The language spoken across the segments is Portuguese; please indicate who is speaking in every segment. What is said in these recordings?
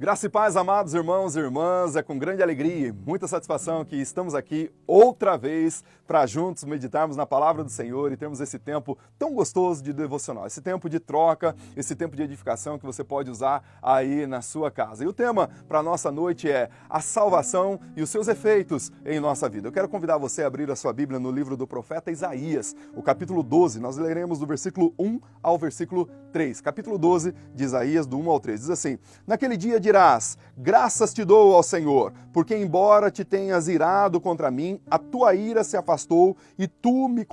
Speaker 1: Graça e paz, amados irmãos e irmãs, é com grande alegria e muita satisfação que estamos aqui outra vez para juntos meditarmos na palavra do Senhor e termos esse tempo tão gostoso de devocional, esse tempo de troca, esse tempo de edificação que você pode usar aí na sua casa. E o tema para a nossa noite é a salvação e os seus efeitos em nossa vida. Eu quero convidar você a abrir a sua Bíblia no livro do profeta Isaías, o capítulo 12, nós leremos do versículo 1 ao versículo 3. Capítulo 12 de Isaías, do 1 ao 3, diz assim: naquele dia dirás, graças te dou ao Senhor, porque embora te tenhas irado contra mim, a tua ira se afastou e tu me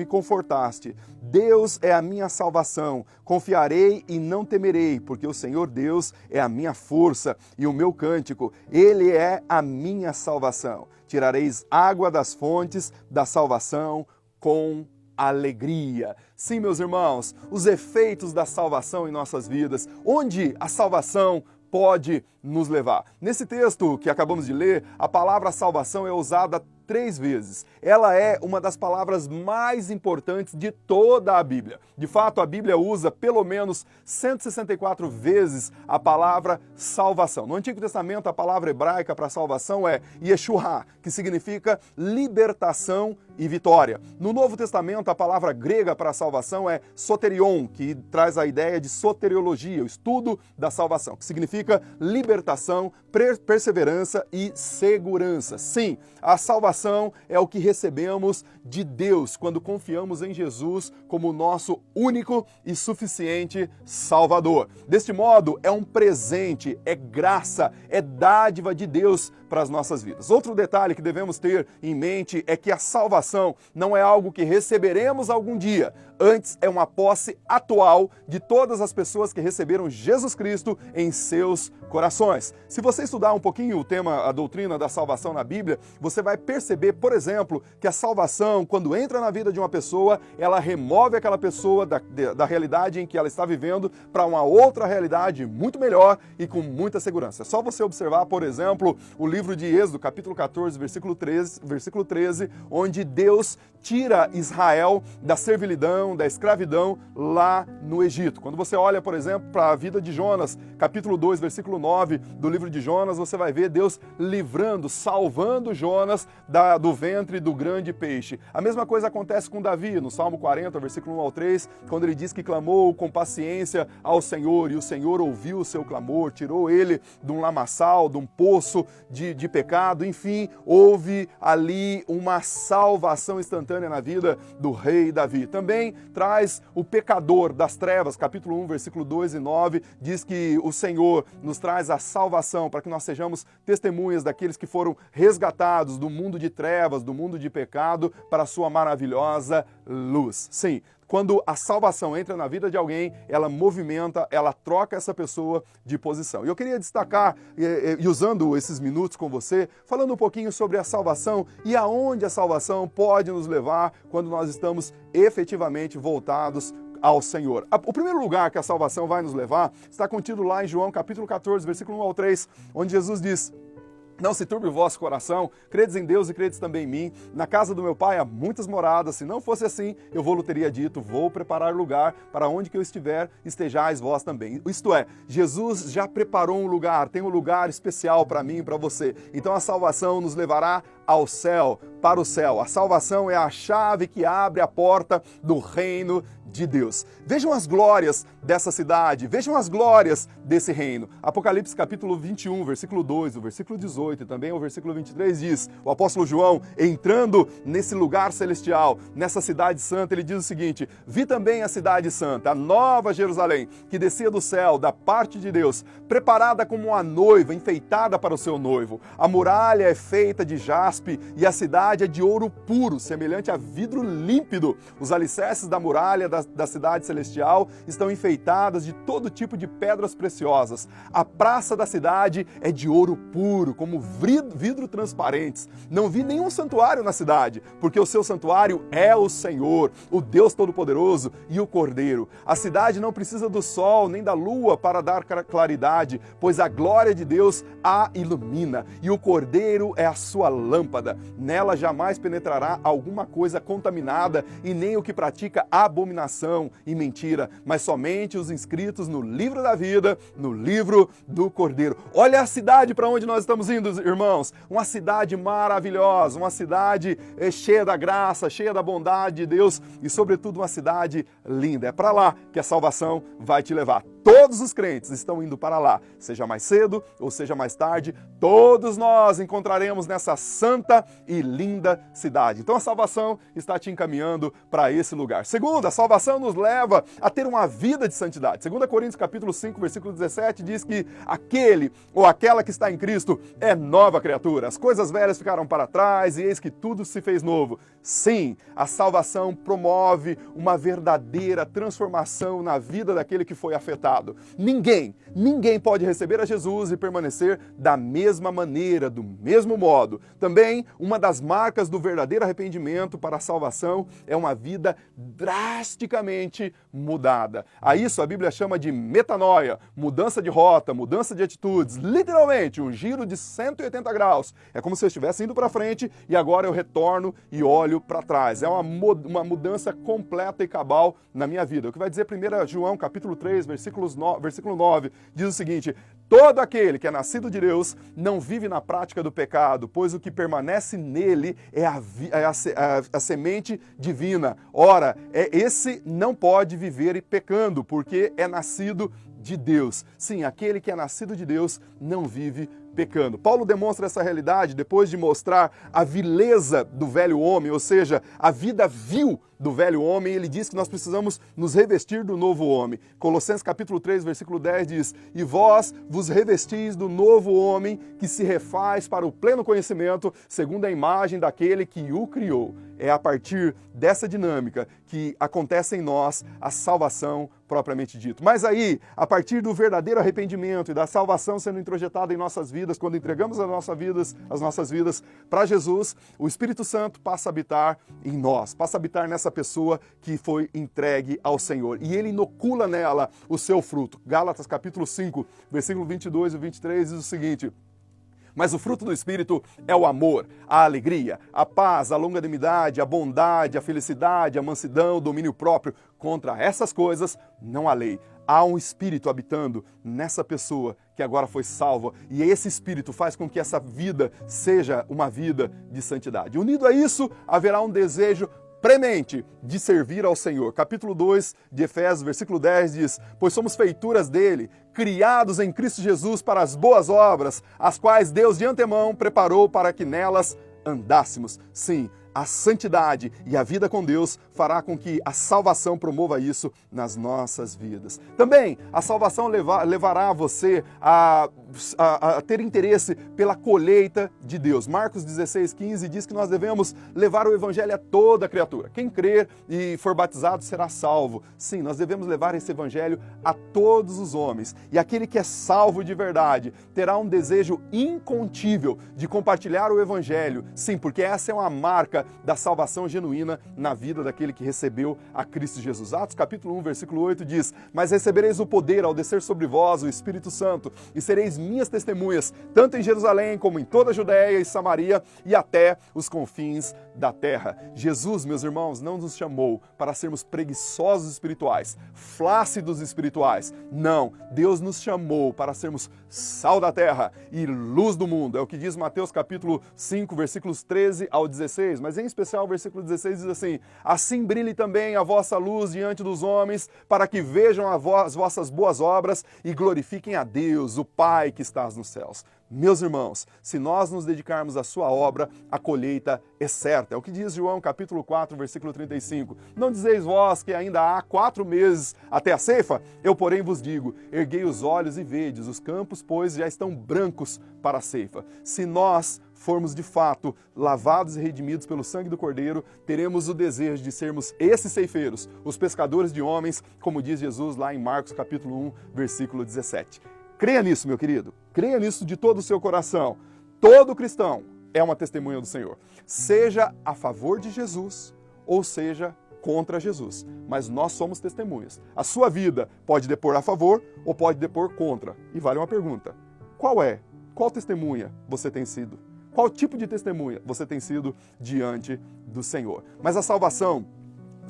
Speaker 1: confortaste. Deus é a minha salvação, confiarei e não temerei, porque o Senhor Deus é a minha força e o meu cântico, Ele é a minha salvação. Tirareis água das fontes da salvação com alegria. Sim, meus irmãos, os efeitos da salvação em nossas vidas, onde a salvação pode nos levar. Nesse texto que acabamos de ler, a palavra salvação é usada 3 vezes. Ela é uma das palavras mais importantes de toda a Bíblia. De fato, a Bíblia usa pelo menos 164 vezes a palavra salvação. No Antigo Testamento, a palavra hebraica para salvação é Yeshua, que significa libertação e vitória. No Novo Testamento, a palavra grega para salvação é soterion, que traz a ideia de soteriologia, o estudo da salvação, que significa libertação, perseverança e segurança. Sim, a salvação é o que recebemos de Deus quando confiamos em Jesus como nosso único e suficiente Salvador. Deste modo, é um presente, é graça, é dádiva de Deus para as nossas vidas. Outro detalhe que devemos ter em mente é que a salvação não é algo que receberemos algum dia. Antes, é uma posse atual de todas as pessoas que receberam Jesus Cristo em seus corações. Se você estudar um pouquinho o tema, a doutrina da salvação na Bíblia, você vai perceber, por exemplo, que a salvação, quando entra na vida de uma pessoa, ela remove aquela pessoa da realidade em que ela está vivendo para uma outra realidade muito melhor e com muita segurança. É só você observar, por exemplo, o livro de Êxodo, capítulo 14, versículo 13, onde Deus tira Israel da servilidão, da escravidão lá no Egito. Quando você olha, por exemplo, para a vida de Jonas, capítulo 2, versículo 9 do livro de Jonas, você vai ver Deus livrando, salvando Jonas do ventre do grande peixe. A mesma coisa acontece com Davi, no Salmo 40, versículo 1 ao 3, quando ele diz que clamou com paciência ao Senhor, e o Senhor ouviu o seu clamor, tirou ele de um lamaçal, de um poço de pecado, enfim, houve ali uma salvação instantânea na vida do rei Davi. Também traz o pecador das trevas, capítulo 1, versículo 2 e 9, diz que o Senhor nos traz a salvação para que nós sejamos testemunhas daqueles que foram resgatados do mundo de trevas, do mundo de pecado, para a sua maravilhosa luz. Sim, quando a salvação entra na vida de alguém, ela movimenta, ela troca essa pessoa de posição. E eu queria destacar, e usando esses minutos com você, falando um pouquinho sobre a salvação e aonde a salvação pode nos levar quando nós estamos efetivamente voltados ao Senhor. O primeiro lugar que a salvação vai nos levar está contido lá em João capítulo 14, versículo 1 ao 3, onde Jesus diz: não se turbe o vosso coração, credes em Deus e credes também em mim. Na casa do meu Pai há muitas moradas, se não fosse assim, eu vou-lhe teria dito, vou preparar lugar para onde que eu estiver, estejais vós também. Isto é, Jesus já preparou um lugar, tem um lugar especial para mim e para você. Então a salvação nos levará ao céu, para o céu. A salvação é a chave que abre a porta do reino de Deus. Vejam as glórias dessa cidade, vejam as glórias desse reino. Apocalipse capítulo 21, versículo 2, o versículo 18 e também o versículo 23 diz, o apóstolo João, entrando nesse lugar celestial, nessa cidade santa, ele diz o seguinte: vi também a cidade santa, a nova Jerusalém, que descia do céu, da parte de Deus, preparada como uma noiva, enfeitada para o seu noivo. A muralha é feita de jaspe e a cidade é de ouro puro, semelhante a vidro límpido. Os alicerces da muralha da cidade celestial estão enfeitadas de todo tipo de pedras preciosas. A praça da cidade é de ouro puro, como vidro transparentes. Não vi nenhum santuário na cidade, porque o seu santuário é o Senhor, o Deus Todo-Poderoso e o Cordeiro. A cidade não precisa do sol nem da lua para dar claridade, pois a glória de Deus a ilumina e o Cordeiro é a sua lâmpada. lâmpada. Nela jamais penetrará alguma coisa contaminada e nem o que pratica abominação e mentira, mas somente os inscritos no livro da vida, no livro do Cordeiro. Olha a cidade para onde nós estamos indo, irmãos. Uma cidade maravilhosa, uma cidade cheia da graça, cheia da bondade de Deus e, sobretudo, uma cidade linda. É para lá que a salvação vai te levar. Todos os crentes estão indo para lá, seja mais cedo ou seja mais tarde, todos nós encontraremos nessa santa e linda cidade. Então a salvação está te encaminhando para esse lugar. Segundo, a salvação nos leva a ter uma vida de santidade. 2 Coríntios capítulo 5, versículo 17 diz que aquele ou aquela que está em Cristo é nova criatura. As coisas velhas ficaram para trás e eis que tudo se fez novo. Sim, a salvação promove uma verdadeira transformação na vida daquele que foi afetado. Ninguém pode receber a Jesus e permanecer da mesma maneira, do mesmo modo. Também, uma das marcas do verdadeiro arrependimento para a salvação é uma vida drasticamente mudada. A isso a Bíblia chama de metanoia, mudança de rota, mudança de atitudes, literalmente um giro de 180 graus. É como se eu estivesse indo para frente e agora eu retorno e olho para trás. É uma mudança completa e cabal na minha vida. O que vai dizer 1 João capítulo 3, versículo 9, diz o seguinte: todo aquele que é nascido de Deus não vive na prática do pecado, pois o que permanece nele é a semente divina. Ora, esse não pode viver pecando, porque é nascido de Deus. Sim, aquele que é nascido de Deus não vive pecando. Paulo demonstra essa realidade depois de mostrar a vileza do velho homem, ou seja, a vida vil do velho homem. Ele diz que nós precisamos nos revestir do novo homem. Colossenses capítulo 3, versículo 10 diz: e vós vos revestis do novo homem que se refaz para o pleno conhecimento, segundo a imagem daquele que o criou. É a partir dessa dinâmica que acontece em nós a salvação propriamente dito. Mas aí, a partir do verdadeiro arrependimento e da salvação sendo introjetada em nossas vidas, quando entregamos as nossas vidas para Jesus, o Espírito Santo passa a habitar em nós, passa a habitar nessa pessoa que foi entregue ao Senhor. E ele inocula nela o seu fruto. Gálatas capítulo 5, versículo 22 e 23 diz o seguinte: mas o fruto do Espírito é o amor, a alegria, a paz, a longanimidade, a bondade, a felicidade, a mansidão, o domínio próprio. Contra essas coisas não há lei. Há um Espírito habitando nessa pessoa que agora foi salva, e esse Espírito faz com que essa vida seja uma vida de santidade. Unido a isso, haverá um desejo premente de servir ao Senhor. Capítulo 2 de Efésios, versículo 10 diz: pois somos feituras dele, criados em Cristo Jesus para as boas obras, as quais Deus de antemão preparou para que nelas andássemos. Sim, a santidade e a vida com Deus fará com que a salvação promova isso nas nossas vidas. Também a salvação levará você a ter interesse pela colheita de Deus. Marcos 16:15 diz que nós devemos levar o evangelho a toda criatura. Quem crer e for batizado será salvo. Sim, nós devemos levar esse evangelho a todos os homens. E aquele que é salvo de verdade terá um desejo incontível de compartilhar o evangelho. Sim, porque essa é uma marca da salvação genuína na vida daquele que recebeu a Cristo Jesus. Atos capítulo 1, versículo 8 diz: mas recebereis o poder ao descer sobre vós o Espírito Santo, e sereis minhas testemunhas, tanto em Jerusalém como em toda a Judéia e Samaria e até os confins da terra. Jesus, meus irmãos, não nos chamou para sermos preguiçosos espirituais, flácidos espirituais. Não, Deus nos chamou para sermos sal da terra e luz do mundo. É o que diz Mateus capítulo 5, versículos 13 ao 16, mas em especial o versículo 16 diz assim: assim brilhe também a vossa luz diante dos homens, para que vejam as vossas boas obras e glorifiquem a Deus, o Pai que estás nos céus. Meus irmãos, se nós nos dedicarmos à sua obra, a colheita é certa. É o que diz João capítulo 4, versículo 35. Não dizeis vós que ainda há 4 meses até a ceifa? Eu, porém, vos digo, erguei os olhos e vedes, os campos, pois, já estão brancos para a ceifa. Se nós formos de fato lavados e redimidos pelo sangue do Cordeiro, teremos o desejo de sermos esses ceifeiros, os pescadores de homens, como diz Jesus lá em Marcos capítulo 1, versículo 17. Creia nisso, meu querido. Creia nisso de todo o seu coração. Todo cristão é uma testemunha do Senhor. Seja a favor de Jesus ou seja contra Jesus. Mas nós somos testemunhas. A sua vida pode depor a favor ou pode depor contra. E vale uma pergunta: qual testemunha você tem sido? Qual tipo de testemunha você tem sido diante do Senhor? Mas a salvação,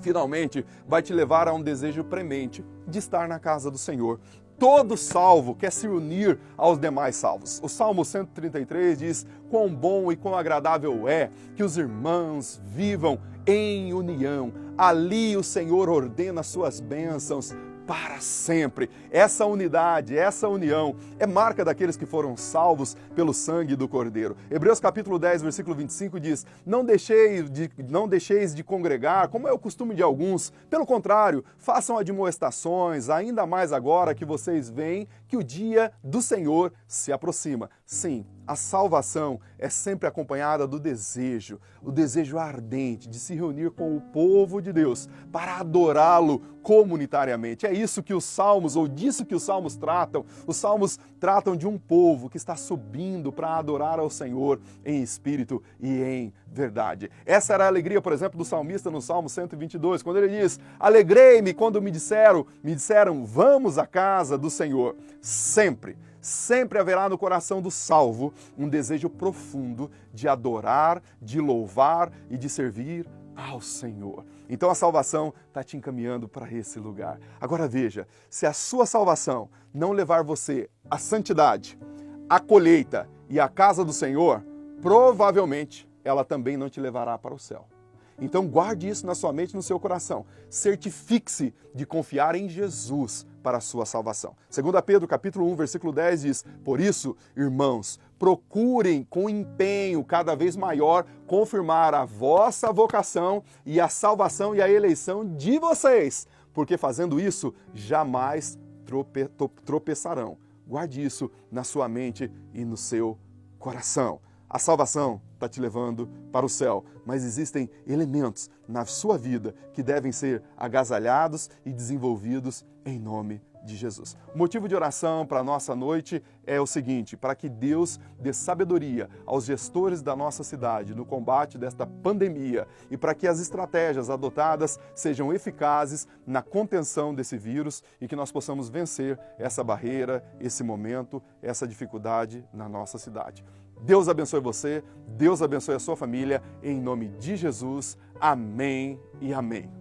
Speaker 1: finalmente, vai te levar a um desejo premente de estar na casa do Senhor. Todo salvo quer se unir aos demais salvos. O Salmo 133 diz: quão bom e quão agradável é que os irmãos vivam em união. Ali o Senhor ordena suas bênçãos para sempre. Essa unidade, essa união é marca daqueles que foram salvos pelo sangue do Cordeiro. Hebreus capítulo 10, versículo 25 diz: não deixeis de congregar, como é o costume de alguns. Pelo contrário, façam admoestações, ainda mais agora que vocês veem que o dia do Senhor se aproxima. Sim, a salvação é sempre acompanhada do desejo, o desejo ardente de se reunir com o povo de Deus para adorá-lo comunitariamente. É isso que os salmos, ou disso que os salmos tratam. Os salmos tratam de um povo que está subindo para adorar ao Senhor em espírito e em verdade. Essa era a alegria, por exemplo, do salmista no Salmo 122, quando ele diz: alegrei-me quando me disseram, vamos à casa do Senhor. Sempre haverá no coração do salvo um desejo profundo de adorar, de louvar e de servir ao Senhor. Então a salvação está te encaminhando para esse lugar. Agora veja, se a sua salvação não levar você à santidade, à colheita e à casa do Senhor, provavelmente ela também não te levará para o céu. Então guarde isso na sua mente e no seu coração. Certifique-se de confiar em Jesus para a sua salvação. 2 Pedro capítulo 1, versículo 10 diz: por isso, irmãos, procurem com empenho cada vez maior confirmar a vossa vocação e a salvação e a eleição de vocês, porque fazendo isso jamais tropeçarão. Guarde isso na sua mente e no seu coração. A salvação está te levando para o céu, mas existem elementos na sua vida que devem ser agasalhados e desenvolvidos em nome de Jesus. O motivo de oração para a nossa noite é o seguinte: para que Deus dê sabedoria aos gestores da nossa cidade no combate desta pandemia e para que as estratégias adotadas sejam eficazes na contenção desse vírus e que nós possamos vencer essa barreira, esse momento, essa dificuldade na nossa cidade. Deus abençoe você, Deus abençoe a sua família, em nome de Jesus. Amém e amém.